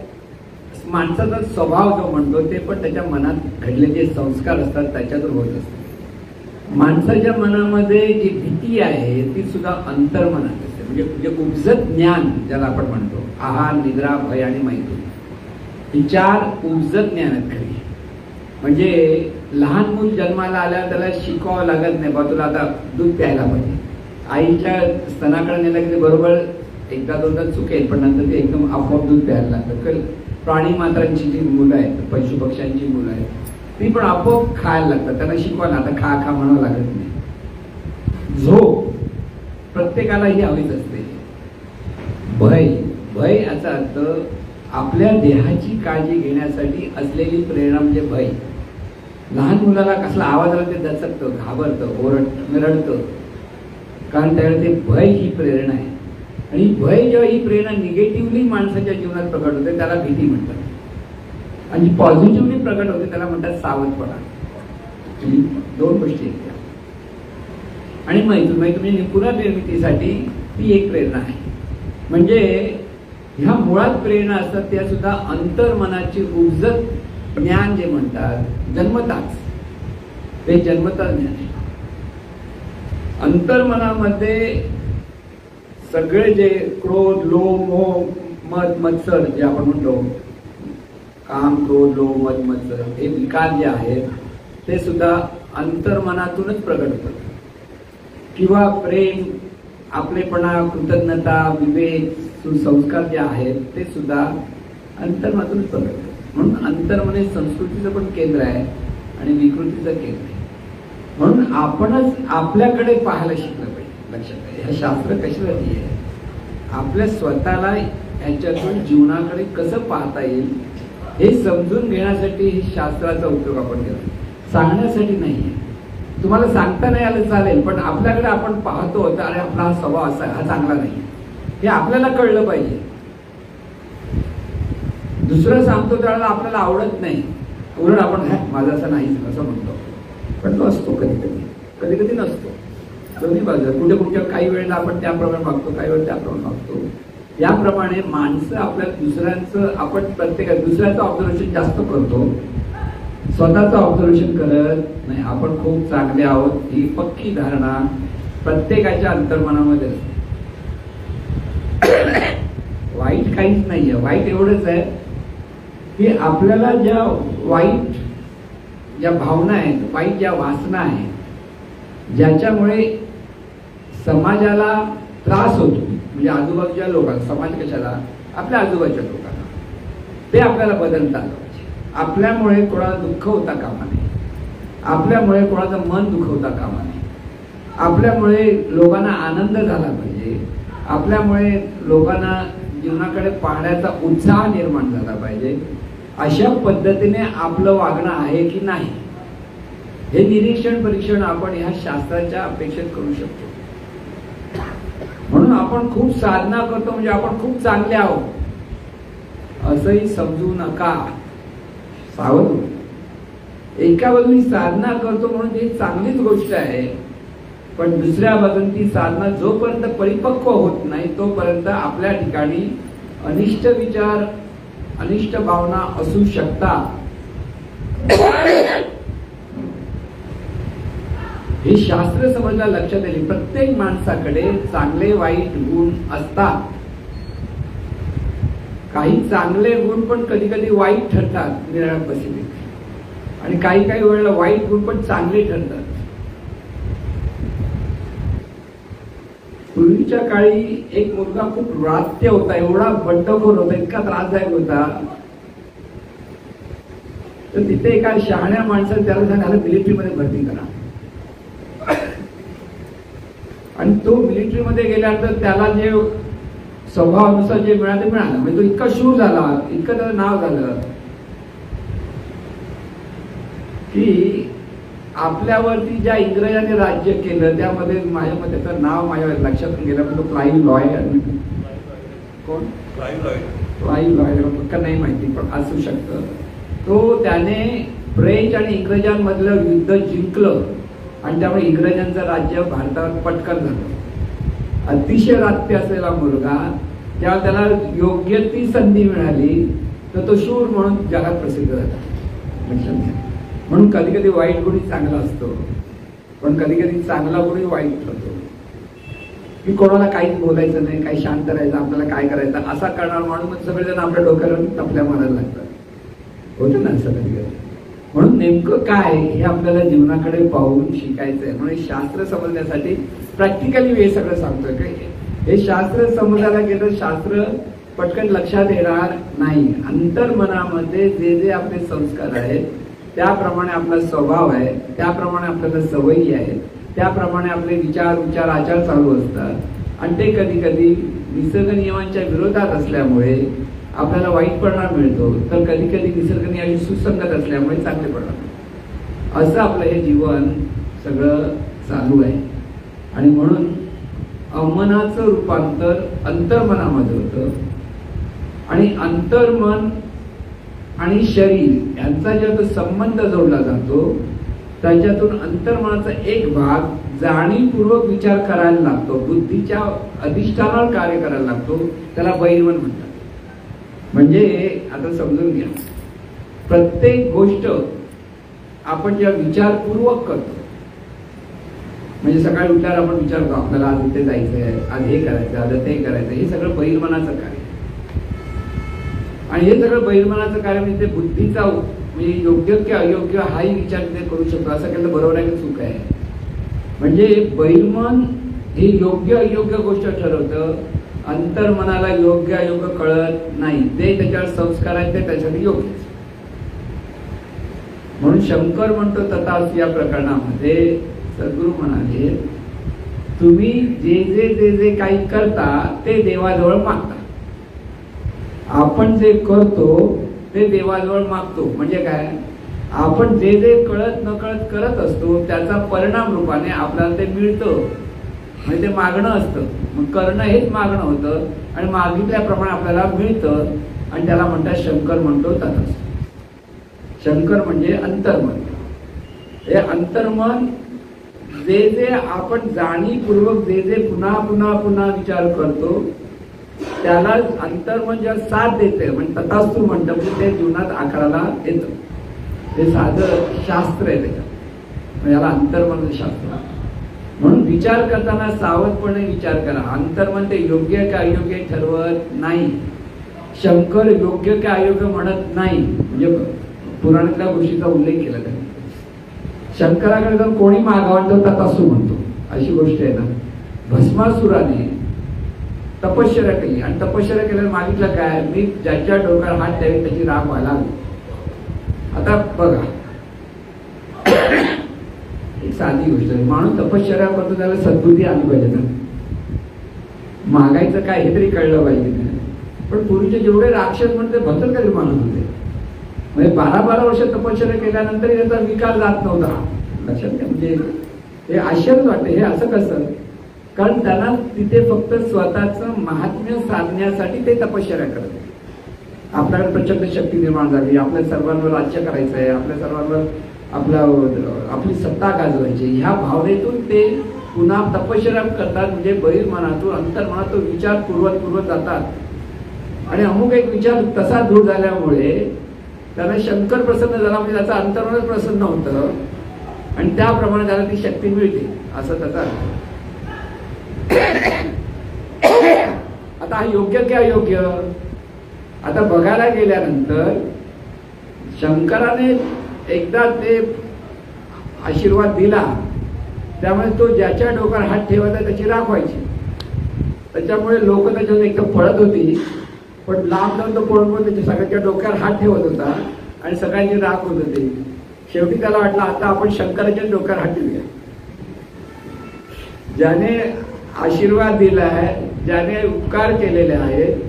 माणसाचा स्वभाव जो म्हणतो ते पण त्याच्या मनात घडले जे संस्कार असतात त्याच्यातून होत असतात. माणसाच्या मनामध्ये जी भीती आहे ती सुद्धा अंतर्मनात असते. म्हणजे उपजत ज्ञान ज्याला आपण म्हणतो, आहार, निद्रा, भय आणि मैथुन, ही 4 उपजत ज्ञान आहेत खरी. म्हणजे लहान मूल जन्माला आल्यावर त्याला शिकवावं लागत नाही, बा तुला आता दूध प्यायला पाहिजे. आईच्या स्तनाकडे नेलं की बरोबर एकदा दोनदा चुकेल, पण नंतर ते एकदम आपोआप दूध प्यायला लागतं. प्राणी मात्रांची जी मुलं आहेत, पशु पक्ष्यांची मुलं आहेत, ती पण आपोआप खायला लागतात. त्यांना शिकवायला आता खा खा म्हणावं लागत नाही. झोप प्रत्येकाला ही हवीच असते. भय, भय याचा अर्थ आपल्या देहाची काळजी घेण्यासाठी असलेली प्रेरणा म्हणजे भय. लहान मुलाला कसला आवाज आला ते दचकतं, घाबरतं, ओरडतं, रडतं, कारण त्यावेळी ते भय ही प्रेरणा आहे. आणि भय जेव्हा ही प्रेरणा निगेटिव्हली माणसाच्या जीवनात प्रकट होते त्याला भीती म्हणतात, आणि पॉझिटिव्हली प्रकट होते त्याला म्हणतात सावधपणा. 2 गोष्टी आहेत. आणि मैथुन म्हणजे पुनर्निर्मितीसाठी ती एक प्रेरणा आहे. म्हणजे ह्या मुळात प्रेरणा असतात त्या सुद्धा अंतर्मनाची उपजत ज्ञान जे म्हणतात, जन्मताच ते जन्मता ज्ञान आहे. अंतर्मनामध्ये सगळे जे क्रोध, लोभ, मोह, मद, मत्सर जे आपण म्हणतो, काम, क्रोध, लोभ, मद, मत्सर हे विकार जे आहेत ते सुद्धा अंतर्मनातूनच प्रकट होतात. किंवा प्रेम, आपलेपणा, कृतज्ञता, विवेक, सुसंस्कार जे आहेत ते सुद्धा अंतर्मनातूनच प्रकट होतात. म्हणून अंतर्मन हे संस्कृतीचं पण केंद्र आहे आणि विकृतीचं केंद्र आहे. म्हणून आपणच आपल्याकडे पाहायला शिकलं पाहिजे. लक्षात आहे, हे शास्त्र कशासाठी आहे? आपल्या स्वतःला ह्याच्यातून जीवनाकडे कसं पाहता येईल हे समजून घेण्यासाठी हे शास्त्राचा उपयोग आपण करतो, सांगण्यासाठी नाही. तुम्हाला सांगता नाही आलं चालेल, पण आपल्याकडे आपण पाहतो तर अरे आपला हा स्वभाव असा हा चांगला नाही, हे आपल्याला कळलं पाहिजे. दुसरं सांगतो त्यावेळेला आपल्याला आवडत नाही, उलट आपण माझं असं नाही असं म्हणतो, पण तो असतो कधी कधी, कधी कधी नसतो. दोन्ही बाजू कुठे कुठे काही वेळेला आपण त्याप्रमाणे मागतो, काही वेळेला त्याप्रमाणे मागतो. याप्रमाणे माणसं आपल्या दुसऱ्यांचं, आपण प्रत्येक दुसऱ्याचं ऑब्झर्वेशन जास्त करतो, स्वतःचं ऑब्झर्वेशन करत नाही. आपण खूप चांगले आहोत ही पक्की धारणा प्रत्येकाच्या अंतर्मनामध्ये असते. वाईट काहीच नाहीये. वाईट एवढंच आहे की आपल्याला ज्या वाईट ज्या भावना आहेत, वाईट ज्या वासना आहेत, ज्याच्यामुळे समाजाला त्रास होतो, म्हणजे आजूबाजूच्या लोकांना, समाज कशाला, आपल्या आजूबाजूच्या लोकांना, ते आपल्याला बदलता आलं पाहिजे. आपल्यामुळे कोणाला दुःख होता कामा नये, आपल्यामुळे कोणाचं मन दुखवता कामा नये, आपल्यामुळे लोकांना आनंद झाला पाहिजे, आपल्यामुळे लोकांना जीवनाकडे पाहण्याचा उत्साह निर्माण झाला पाहिजे. अशा पद्धतीने आपलं वागणं आहे की नाही हे निरीक्षण परीक्षण आपण ह्या शास्त्राच्या अपेक्षेत करू शकतो. म्हणून आपण खूप साधना करतो म्हणजे आपण खूप चांगले आहोत असंही समजू नका. सावध हो. एका बाजूनी साधना करतो म्हणून ती चांगलीच गोष्ट आहे, पण दुसऱ्या बाजून ती साधना जोपर्यंत परिपक्व होत नाही तोपर्यंत आपल्या ठिकाणी अनिष्ट विचार, अनिष्ट भावना असू शकतात. हे शास्त्र समजला लक्षात येईल. प्रत्येक माणसाकडे चांगले वाईट गुण असतात. काही चांगले गुण पण कधी कधी वाईट ठरतात निराळ्या परिस्थितीत, आणि काही काही वेळेला वाईट गुण पण चांगले ठरतात. पूर्वीच्या काळी एक मुलगा खूप रात्य होता, एवढा बंडखोर होता, इतका त्रासदायक होता, तर तिथे एका शहाण्या माणसाने त्याला सांगितलं मिलिटरीमध्ये भरती करा. आणि तो मिलिटरीमध्ये गेल्यानंतर त्याला जे स्वभावानुसार जे मिळालं ते मिळालं. म्हणजे तो इतका शूर झाला, इतकं त्याचं नाव झालं की आपल्यावरती ज्या इंग्रजांनी राज्य केलं त्यामध्ये माझ्या मते त्याचं नाव माझ्या लक्षात गेलं, पण तो क्लाइव्ह लॉयड. कोण? क्लाइव्ह लॉयड पक्का नाही माहिती, पण असू शकतं. तो त्याने फ्रेंच आणि इंग्रजांमधलं युद्ध जिंकलं आणि त्यामुळे इंग्रजांचं राज्य भारतावर पटकन झालं. अतिशय रात्य असलेला मुलगा, जेव्हा त्याला योग्य ती संधी मिळाली तर तो शूर म्हणून जगात प्रसिद्ध झाला. म्हणून कधी कधी वाईट गुणी चांगला असतो, पण कधी कधी चांगला गुणी वाईट होतो. की कोणाला काहीच बोलायचं नाही, काही शांत राहायचं, आपल्याला काय करायचं असा करणार माणूस मग सगळेजण आपल्या डोक्यावर टपल्या मारायला लागतात. होतं ना असं कधी कधी. म्हणून नेमकं काय हे आपल्याला जीवनाकडे पाहून शिकायचंय. म्हणून शास्त्र समजण्यासाठी प्रॅक्टिकली हे सगळं सांगतोय. काय हे शास्त्र समजायला गेलं, शास्त्र पटकन लक्षात येणार नाही. अंतर्मनामध्ये जे जे आपले संस्कार आहेत, त्याप्रमाणे आपला स्वभाव आहे, त्याप्रमाणे आपल्याला सवयी आहेत, त्याप्रमाणे आपले विचार विचार आचार चालू असतात. आणि ते कधी कधी निसर्ग नियमांच्या विरोधात असल्यामुळे आपल्याला वाईट परिणाम मिळतो, तर कधी कधी निसर्ग नियमांशी सुसंगत असल्यामुळे चांगले परिणाम. असं आपलं हे जीवन सगळं चालू आहे. आणि म्हणून अमनाचं रूपांतर अंतर्मनामध्ये होतं. आणि अंतर्मन आणि शरीर यांचा जेव्हा संबंध जोडला जातो, त्याच्यातून अंतर्मनाचा एक भाग जाणीवपूर्वक विचार करायला लागतो, बुद्धीच्या अधिष्ठानावर कार्य करायला लागतो. त्याला बहिर्मन म्हणतात. म्हणजे आता समजून घ्या, प्रत्येक गोष्ट आपण जेव्हा विचारपूर्वक करतो, म्हणजे सकाळी उठल्यावर आपण विचार करतो आपल्याला आज इथे जायचंय, आज हे करायचं, आज ते करायचं, हे सगळं बहिर्मनाचं कार्य. आणि हे सगळं बहिर्मनाचं कार्य म्हणजे बुद्धीचा म्हणजे योग्य की अयोग्य हाही विचार ते करू शकतो. असं केलं बरोबर आहे की चूक आहे. म्हणजे बहिर्मन हे योग्य अयोग्य गोष्ट ठरवतं. अंतर्मनाला योग्य अयोग्य कळत नाही, ते त्याच्यावर संस्कार आहेत, ते त्याच्यासाठी योग्य. म्हणून शंकर म्हणतो तथाच या प्रकरणामध्ये सद्गुरू म्हणाले, तुम्ही जे जे जे जे काही करता ते देवाजवळ मागता. आपण जे करतो ते देवाजवळ मागतो. म्हणजे काय, आपण जे जे कळत नकळत करत असतो त्याचा परिणाम रूपाने आपल्याला ते मिळतं. म्हणजे ते मागणं असतं. मग करणं हेच मागणं होतं आणि मागितल्याप्रमाणे आपल्याला मिळतं. आणि त्याला म्हणतात शंकर म्हणतो तथाच. शंकर म्हणजे अंतर्मन. हे अंतर्मन जे जे आपण जाणीवपूर्वक जे जे पुन्हा पुन्हा पुन्हा विचार करतो त्याला अंतर्मन जेव्हा साथ देते, म्हणजे तथास्तु म्हणतं, म्हणजे ते जीवनात आकाराला येतं. ते साधं शास्त्र आहे त्याच्यात, याला अंतर्मन शास्त्र. म्हणून विचार करताना सावधपणे विचार करा. अंतर्मन ते योग्य का अयोग्य ठरवत नाही. शंकर योग्य का अयोग्य म्हणत नाही. म्हणजे पुराणातल्या गोष्टीचा उल्लेख केला त्यांनी. शंकराकडे जर कोणी मागावं तर तथास्तु म्हणतो, अशी गोष्ट आहे ना. भस्मासुराने तपश्चर्या केली आणि तपश्चर्या केल्यावर मागितलं काय, मी ज्याच्या डोक्यावर हात द्यावे त्याची राख व्हायला हवी. आता बघा, एक साधी गोष्ट आहे. माणूस तपश्चर्या करतो त्याला सद्बुद्धी आली पाहिजे ना. मागायचं काय हे तरी कळलं पाहिजे ना. पण पूर्वीचे जेवढे राक्षस म्हणते भतर कधी मानत होते. म्हणजे 12-12 वर्ष तपश्चर्या केल्यानंतर त्याचा विकार जात नव्हता. लक्षात घ्या. म्हणजे हे आश्चर्य वाटते, हे असं कसं. कारण त्यांना तिथे फक्त स्वतःचं महात्म्य साधण्यासाठी ते तपश्चर्या करत. आपल्याकडे प्रचंड शक्ती निर्माण झाली, आपल्या सर्वांवर राज्य करायचं आहे, आपल्या सर्वांवर आपली सत्ता गाजवायची, ह्या भावनेतून ते पुन्हा तपश्चर्या करतात. म्हणजे बहिर्मनातून अंतर्मनातून विचार पूर्वत जातात. आणि अमुक एक विचार तसा दृढ झाल्यामुळे त्याला शंकर प्रसन्न झाला, म्हणजे त्याचा अंतर्मनच प्रसन्न होतं आणि त्याप्रमाणे त्याला ती शक्ती मिळते, असं त्याचा अर्थ. आता हा योग्य की अयोग्य, आता बघायला गेल्यानंतर शंकराने एकदा ते आशीर्वाद दिला, त्यामुळे तो ज्याच्या डोक्यावर हात ठेवायचा त्याची राख व्हायची. त्याच्यामुळे लोक त्याच्यावर एकदम पळत होती, पण लांब जाऊन तो पळून त्याच्या सगळ्यांच्या डोक्यावर हात ठेवत होता आणि सगळ्यांची राख होत होती. शेवटी त्याला वाटलं आता आपण शंकराच्या डोक्यावर हात ठेवूया. ज्याने आशीर्वाद दिला आहे, ज्याने उपकार केलेले आहेत,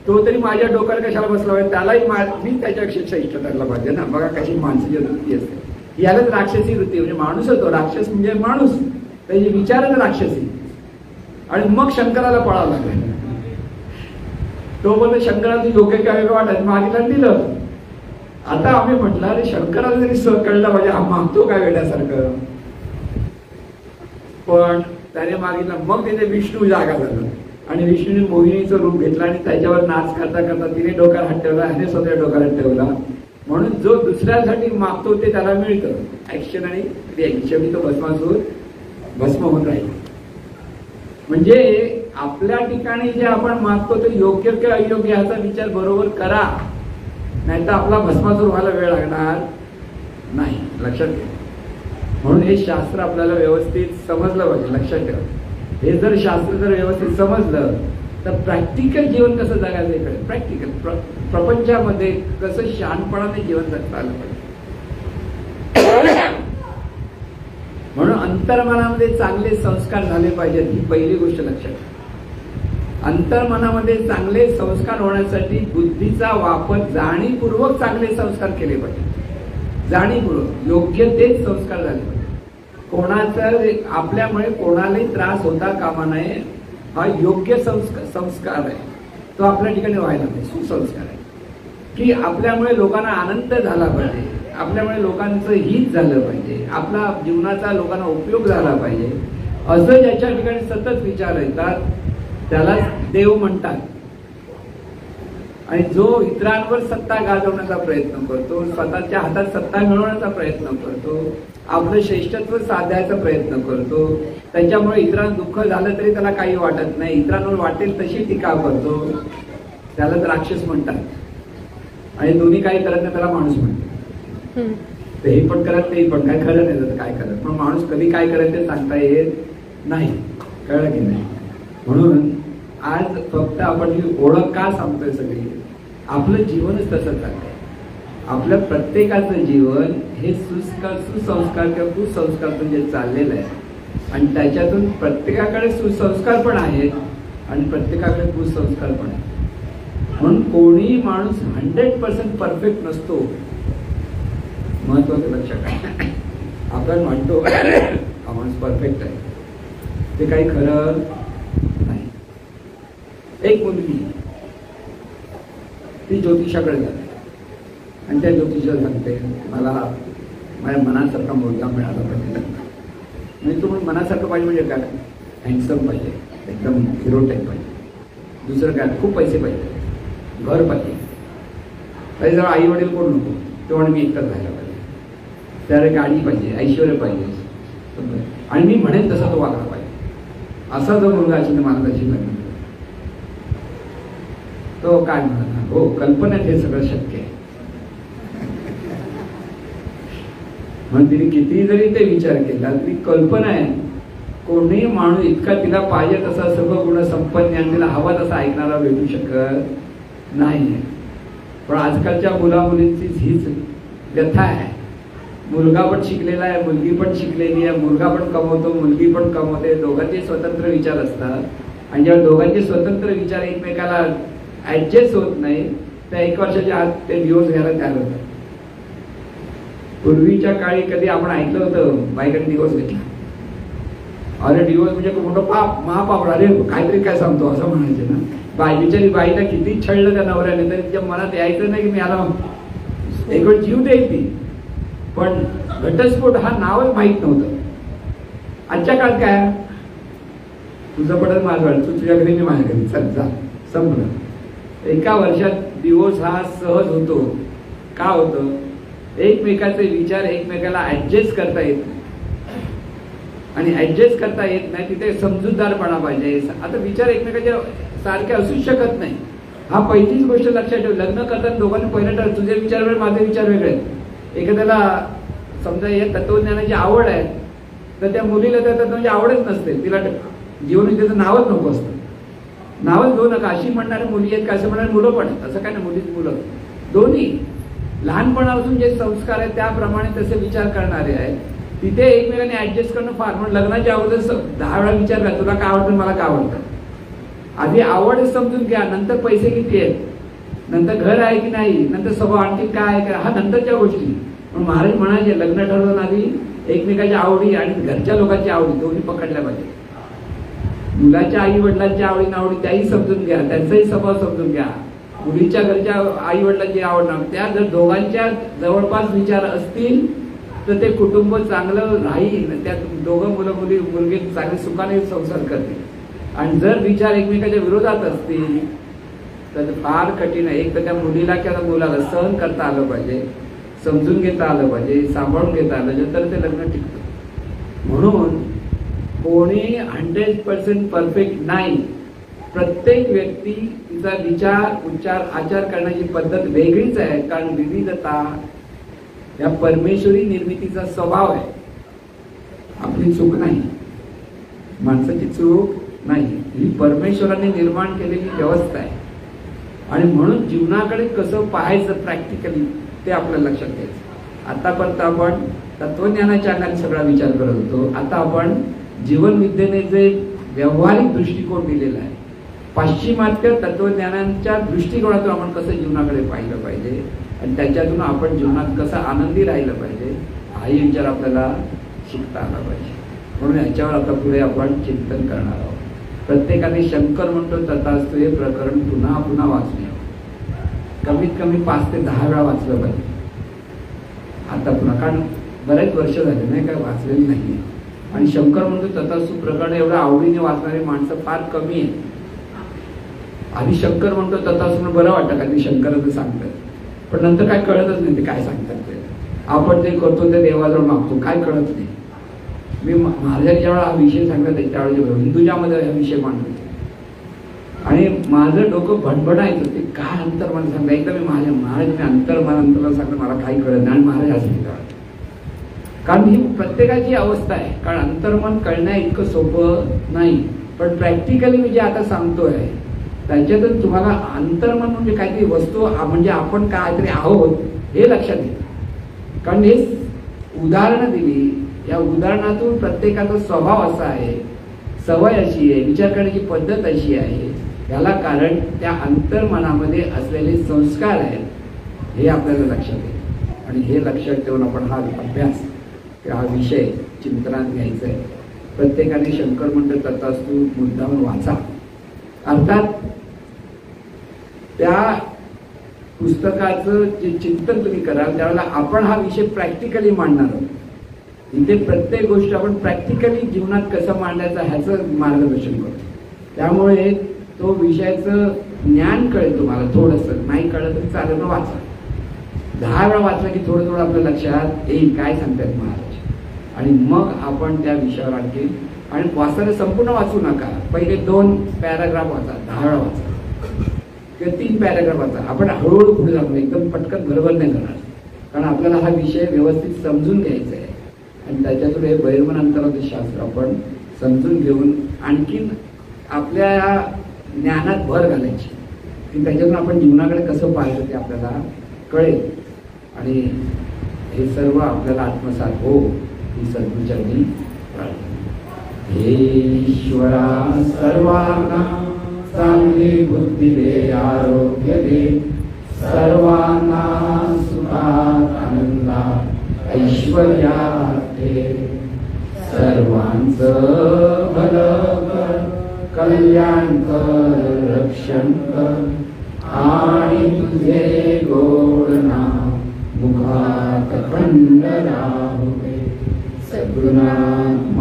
तो तरी माझ्या डोक्यावर कशाला बसला पाहिजे, त्यालाही मी त्याच्यापेक्षा इष्ट करायला पाहिजे ना. बघा कशी माणसाची वृत्ती असते. यालाच राक्षसी वृत्ती, म्हणजे माणूस होतो, राक्षस म्हणजे माणूस, त्याचे विचारच राक्षसी. आणि मग शंकराला पळावं लागेल. तो बोलतो शंकराला योग्य काय वाटत मागितलं दिलं. आता आम्ही म्हटलं अरे शंकराला जरी कळलं पाहिजे, हा मागतो काय वेड्यासारखं. पण त्याने मागितलं, मग तिथे विष्णू जागा झाला आणि विष्णूने मोहिनीचं रूप घेतलं आणि त्याच्यावर नाच करता करता तिने डोक्यावर हात ठेवला, ह्याने स्वतः डोक्यावर हात ठेवला. म्हणून जो दुसऱ्यासाठी मागतो ते त्याला मिळतं. ऍक्शन आणि रिॲक्शन, शेवटी तो भस्मासूर भस्म होत राहील. म्हणजे आपल्या ठिकाणी जे आपण मागतो ते योग्य की अयोग्य ह्याचा विचार बरोबर करा, नाही तर आपला भस्मासूर व्हायला वेळ लागणार नाही. लक्षात घ्या. म्हणून हे शास्त्र आपल्याला व्यवस्थित समजलं पाहिजे. लक्षात ठेवा, हे जर शास्त्र जर व्यवस्थित समजलं तर प्रॅक्टिकल जीवन कसं जगायचं इकडे, प्रॅक्टिकल प्रपंचामध्ये कसं शहाणपणाने जीवन जगता आलं पाहिजे. म्हणून अंतर्मनामध्ये चांगले संस्कार झाले पाहिजेत, ही पहिली गोष्ट लक्षात ठेवा. अंतर्मनामध्ये चांगले संस्कार होण्यासाठी बुद्धीचा वापर जाणीवपूर्वक चांगले संस्कार केले पाहिजे. जाणीवपूर्वक योग्य तेच संस्कार झाले पाहिजे. कोणाचा आपल्यामुळे कोणालाही त्रास होता कामा नये, हा योग्य संस्कार आहे. तो आपल्या ठिकाणी व्हायला पाहिजे. सुसंस्कार आहे की आपल्यामुळे लोकांना आनंद झाला पाहिजे, आपल्यामुळे लोकांचं हित झालं पाहिजे, आपला जीवनाचा लोकांना उपयोग झाला पाहिजे, असं ज्याच्या ठिकाणी सतत विचार येतात त्याला देव म्हणतात. आणि जो इतरांवर सत्ता गाजवण्याचा प्रयत्न करतो, स्वतःच्या हातात सत्ता मिळवण्याचा प्रयत्न करतो, आपलं श्रेष्ठत्व साधायचा प्रयत्न करतो, त्याच्यामुळे इतरांना दुःख झालं तरी त्याला काही वाटत नाही, इतरांवर वाटेल तशी टीका करतो, त्याला राक्षस म्हणतात. आणि दोन्ही काही करत नाही त्याला माणूस म्हणतात. तेही पण करत तेही पण काय खरं नाही जातं काय करत, पण माणूस कधी काय करत ते सांगता येत नाही. कळलं की नाही. म्हणून आज फक्त आपण ही ओळख का सांगतोय सगळी, आपलं जीवनच तसं चाललंय. आपलं प्रत्येकाचं जीवन हे सुसंस्कार किंवा कुसंस्कारतून जे चाललेलं आहे आणि त्याच्यातून प्रत्येकाकडे सुसंस्कार पण आहेत आणि प्रत्येकाकडे कुसंस्कार पण आहेत. म्हणून कोणीही माणूस 100% परफेक्ट नसतो. महत्वाचं लक्षात आहे. आपण म्हणतो हा माणूस परफेक्ट आहे, ते काही खरं नाही. एक मुलगी ती ज्योतिषाकडे जाते आणि त्या ज्योतिषाला सांगते मला माझ्या मनासारखा मुलगा मिळाला पाहिजे. म्हणजे तो मनासारखं पाहिजे म्हणजे काय, हँडसम पाहिजे, एकदम हिरो टाईप पाहिजे. दुसरं काय, खूप पैसे पाहिजे, घर पाहिजे, त्याच्याजवळ आई वडील कोण नको, तो आणि मी एकटाच राहायला पाहिजे, त्याला गाडी पाहिजे, ऐश्वर्य पाहिजे आणि मी म्हणेन तसा तो वागला पाहिजे. असा जो मुलगा असेल तर मला त्याची लग्न. तो काय म्हणा, हो कल्पनेत हे सगळं शक्य आहे. म्हणून तिने किती जरी ते विचार केला तरी कल्पना आहे. कोणीही माणूस इतका तिला पाहिजे तसा सर्व गुण संपन्न आणि तिला हवा तसा ऐकणारा भेटू शकत नाही. पण आजकालच्या मुला मुलींची हीच व्यथा आहे. मुलगा पण शिकलेला आहे, मुलगी पण शिकलेली आहे, मुलगा पण कमवतो, मुलगी पण कमवते, दोघांचे स्वतंत्र विचार असतात आणि जेव्हा दोघांचे स्वतंत्र विचार एकमेकाला ऍडजस्ट होत नाही त्या 1 वर्षाच्या आत ते डिवोर्स घ्यायला तयार होतात. पूर्वीच्या काळी कधी आपण ऐकलं होतं बाईकडे डिवोर्स घेतला, अरे डिवोर्स म्हणजे मोठं पाप, महापाप, अरे काहीतरी काय सांगतो असं म्हणायचे ना. बिचारी बाईला किती छळलं त्या नवऱ्याने तरी तिच्या मनात यायचं नाही की मी याला एक वेळ जीव देईल ती. पण घटस्फोट हा नावच माहीत नव्हतं. आजच्या काळात काय, तुझं पडत माझं वाटत, तू तुझ्या घरी मी माझ्या घरी, चल जा संपलं. 1 वर्षात डिवोर्स हा सहज होतो. का होतं, एकमेकाचे विचार एकमेकाला ऍडजस्ट करता येत नाही आणि ऍडजस्ट करता येत नाही तिथे समजूतदारपणा पाहिजे. आता विचार एकमेकाच्या सारखे असूच शकत नाही. हा पहिलीच गोष्ट लक्षात ठेव. लग्न करताना दोघांनी पहिलं ठरव तुझे विचार वेगळे माझे विचार वेगळे आहेत. एखाद्याला समजा या तत्वज्ञानाची आवड आहे तर त्या मुलीला त्या तत्वाची आवडच नसते, तिला जीवनविद्येचं नावच नको असतं. नावच घेऊ नका अशी म्हणणारे मुली आहेत का असं म्हणणारे मुलं पण आहेत, असं काय ना मुलीच मुलं दोन्ही लहानपणापासून जे संस्कार आहेत त्याप्रमाणे तसे विचार करणारे आहेत. तिथे एकमेकांनी ऍडजस्ट करणं फार, म्हणून लग्नाच्या अगोदर 10 वेळा विचार करा तुला काय आवडतं मला काय आवडतं. आधी आवड समजून घ्या, नंतर पैसे किती आहेत, नंतर घर आहे की नाही, नंतर स्वभाव आणखी काय आहे, हा नंतरच्या गोष्टी. पण महाराज म्हणायचे लग्न ठरवून आधी एकमेकाच्या आवडी आणि घरच्या लोकांच्या आवडी दोन्ही पकडल्या पाहिजे. मुलाच्या आई वडिलांच्या आवडी नावडी त्याही समजून घ्या, त्यांचाही स्वभाव समजून घ्या. मुलीच्या घरच्या आई वडिलांची आवड ना त्या जर दोघांच्या जवळपास विचार असतील तर ते कुटुंब चांगलं राहील. त्यात दोघं मुलं मुलगे चांगले सुखाने संसार करतील. आणि जर विचार एकमेकाच्या विरोधात असतील तर फार कठीण आहे. एक तर त्या मुलीला किंवा मुलाला सहन करता आलं पाहिजे, समजून घेता आलं पाहिजे, सांभाळून घेता आलं तर ते लग्न टिकतं. म्हणून कोणी 100% परफेक्ट नाही. प्रत्येक व्यक्ती तिचा विचार उच्चार आचार करण्याची पद्धत वेगळीच आहे. कारण विविधता या परमेश्वरी निर्मितीचा स्वभाव आहे. आपली चूक नाही, माणसाची चूक नाही, ही परमेश्वराने निर्माण केलेली व्यवस्था आहे. आणि म्हणून जीवनाकडे कसं पाहायचं प्रॅक्टिकली ते आपल्याला लक्षात घ्यायचं. आतापर्यंत आपण तत्वज्ञानाच्या अंगाने सगळा विचार करत होतो. आता आपण जीवनविद्येने जे व्यावहारिक दृष्टिकोन दिलेला आहे, पाश्चिमात्य तत्वज्ञानांच्या दृष्टिकोनातून आपण कसं जीवनाकडे पाहिलं पाहिजे आणि त्याच्यातून आपण जीवनात कसं आनंदी राहिलं पाहिजे हाही विचार आपल्याला शिकता आला पाहिजे. म्हणून याच्यावर आता पुढे आपण चिंतन करणार आहोत. प्रत्येकाने शंकर म्हणतो तथास्तु हे प्रकरण पुन्हा पुन्हा वाचणे, कमीत कमी 5 ते 10 वेळा वाचलं पाहिजे. आता पुन्हा कारण बरेच वर्ष झाले नाही काय वाचलेली नाही. आणि शंकर म्हणतो तथास्तु प्रकरण एवढं आवडीने वाचणारी माणसं फार कमी आहे. आधी शंकर म्हणतो तथास्तु बरं वाटतं का ते शंकराचं सांगतात, पण नंतर काय कळतच नाही ते काय सांगतात ते. आपण ते करतो ते देवाजवळ मागतो, काय कळत नाही. मी महाराजांनी ज्यावेळेला हा विषय सांगत त्यावेळेला हिंदुजामध्ये हा विषय मांडत होते आणि माझं डोकं भणभणायचं ते काय अंतर्मन सांगता. एकदा मी महाराज मी अंतर्मन सांगतो मला काही कळत नाही आणि महाराज असं कळत. कारण ही प्रत्येकाची अवस्था आहे. कारण अंतर्मन कळण्या इतकं सोपं नाही. पण प्रॅक्टिकली मी जे आता सांगतोय त्याच्यातून तुम्हाला अंतर्मन म्हणजे काहीतरी वस्तू म्हणजे आपण काहीतरी आहोत हे लक्षात येतं. कारण हे उदाहरणं दिली, या उदाहरणातून प्रत्येकाचा स्वभाव असा आहे, सवय अशी आहे, विचार करण्याची पद्धत अशी आहे. याला कारण त्या अंतर्मनामध्ये असलेले संस्कार आहेत हे आपल्याला लक्षात येतं. आणि हे लक्षात ठेवून आपण हा अभ्यास किंवा हा विषय चिंतनात घ्यायचा आहे. प्रत्येकाने शंकर म्हणतो तथास्तु मुद्दाम वाचा. अर्थात त्या पुस्तकाचं जे चिंतन तुम्ही कराल त्यावेळेला आपण हा विषय प्रॅक्टिकली मांडणार आहोत. इथे प्रत्येक गोष्ट आपण प्रॅक्टिकली जीवनात कसं मांडायचं ह्याचं मार्गदर्शन करतो. त्यामुळे तो विषयाचं ज्ञान कळेल तुम्हाला. थोडंसं नाही कळलं तरी चालेल पण वाचा. 10 वेळा वाचला की थोडं थोडं आपल्या लक्षात येईल काय सांगतात महाराज. आणि मग आपण त्या विषयावर आणखी आणि वाचताना संपूर्ण वाचू नका. पहिले 2 पॅराग्राफ वाचा, 10 वेळा वाचा किंवा 3 पॅराग्राफ वाचा. आपण हळूहळू पुढे जातो, एकदम पटकन बरोबर नाही जाणार. कारण आपल्याला हा विषय व्यवस्थित समजून घ्यायचा आहे आणि त्याच्यातून हे बहिर्मन अंतराचे शास्त्र आपण समजून घेऊन आणखीन आपल्या ज्ञानात भर घालायची की त्याच्यातून आपण जीवनाकडे कसं पाहायचं ते आपल्याला कळेल. आणि हे सर्व आपल्याला आत्मसात हो ही सद्गुरूंची प्रार्थना. हे ईश्वरा सर्वांना चांगली बुद्धी दे, आरोग्य दे, सर्वांना सुखात आनंदात ऐश्वर्यात दे. सर्वांचं भलं कर, कल्याण कर, रक्षण कर आणि तुझे गोड नाम मुखात खंड राहू दे. सद्गुरुनाथ